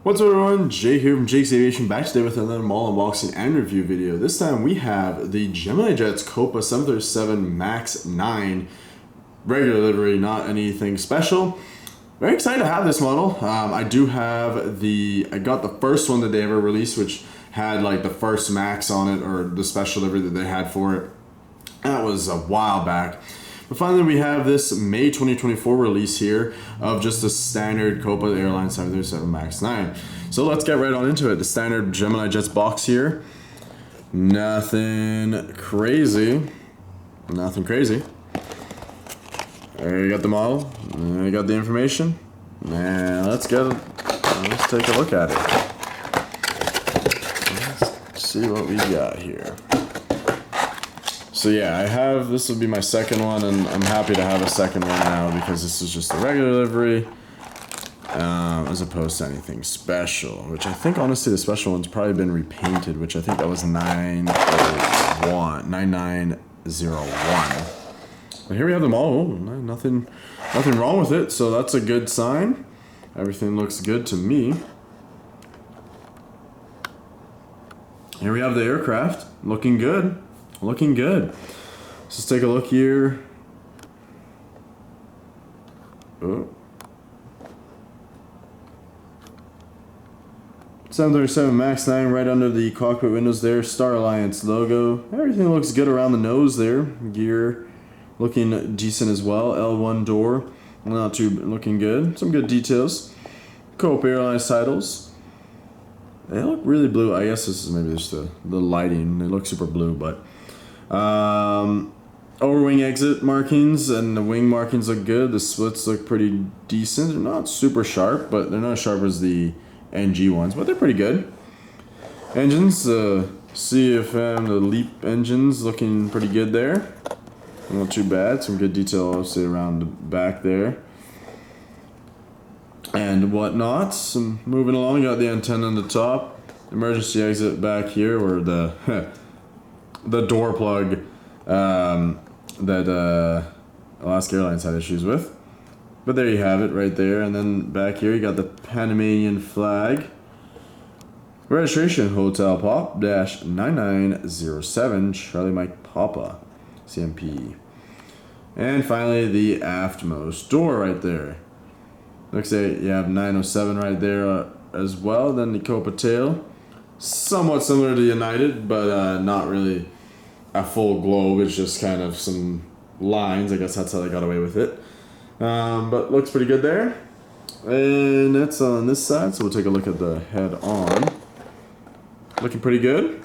What's up everyone, Jay here from Jake's Aviation, back today with another mall unboxing and review video. This time we have the GeminiJets Copa 737 MAX 9 regular livery, not anything special. Very excited to have this model. I got the first one that they ever released, which had like the first MAX on it, or the special livery that they had for it. That was a while back. But finally, we have this May 2024 release here of just the standard Copa Airlines 737 MAX 9. So let's get right on into it. The standard GeminiJets box here. Nothing crazy. Nothing crazy. There you got the model. There you got the information. And let's take a look at it. Let's see what we got here. So yeah, this will be my second one, and I'm happy to have a second one now because this is just a regular livery, as opposed to anything special, which I think honestly the special one's probably been repainted, which I think that was 9901. But here we have them all. Nothing wrong with it, so that's a good sign. Everything looks good to me. Here we have the aircraft, looking good. Looking good. Let's just take a look here. Oh. 737 MAX 9 right under the cockpit windows there. Star Alliance logo. Everything looks good around the nose there. Gear looking decent as well. L1 door. Not too looking good. Some good details. Copa Airlines titles. They look really blue. I guess this is maybe just the lighting. They look super blue, but overwing exit markings and the wing markings look good. The splits look pretty decent. They're not super sharp, but they're not as sharp as the NG ones, but they're pretty good. Engines, CFM, the LEAP engines looking pretty good there. Not too bad. Some good detail, obviously, around the back there. And whatnot. Some moving along, got the antenna on the top. Emergency exit back here, or the the door plug that Alaska Airlines had issues with. But there you have it right there. And then back here you got the Panamanian flag. Registration Hotel Pop -9907 Charlie Mike Papa CMP. And finally the aftmost door right there. Looks like you have 907 right there as well. Then the Copa tail. Somewhat similar to United, but not really a full globe. It's just kind of some lines. I guess that's how they got away with it. But looks pretty good there. And that's on this side, so we'll take a look at the head on. Looking pretty good.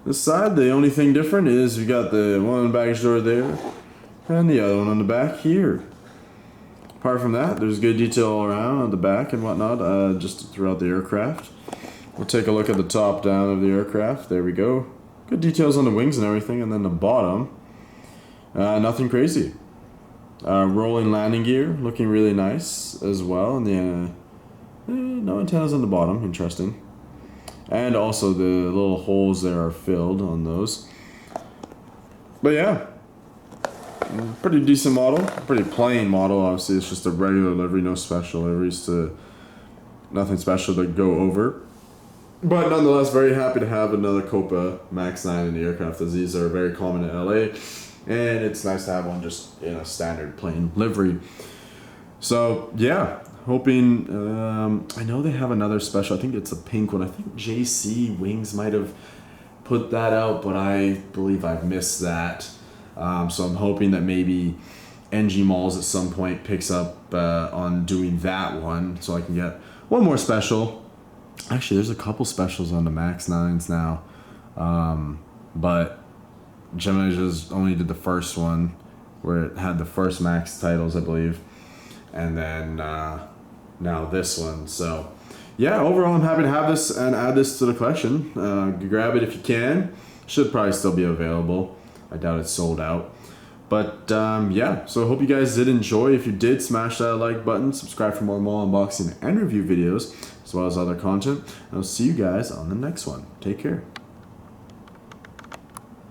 This side, the only thing different is you got the one on the baggage door there, and the other one on the back here. Apart from that, there's good detail all around on the back and whatnot, just throughout the aircraft. We'll take a look at the top down of the aircraft. There we go. Good details on the wings and everything. And then the bottom, nothing crazy. Rolling landing gear, looking really nice as well. And the no antennas on the bottom, interesting. And also the little holes there are filled on those. But yeah. Pretty decent model, pretty plain model. Obviously, it's just a regular livery, no special liveries, nothing special to go over. But nonetheless, very happy to have another Copa MAX 9 in the aircraft, as these are very common in LA, and it's nice to have one just in a standard plain livery. So yeah, hoping. I know they have another special. I think it's a pink one. I think JC Wings might have put that out, but I believe I've missed that. So I'm hoping that maybe NG Malls at some point picks up on doing that one, so I can get one more special. Actually, there's a couple specials on the MAX 9s now, but Gemini just only did the first one, where it had the first MAX titles, I believe, and then now this one. So yeah, overall I'm happy to have this and add this to the collection. Grab it if you can. Should probably still be available. I doubt it's sold out. But yeah, so I hope you guys did enjoy. If you did, smash that like button, subscribe for more mall unboxing and review videos, as well as other content. And I'll see you guys on the next one. Take care.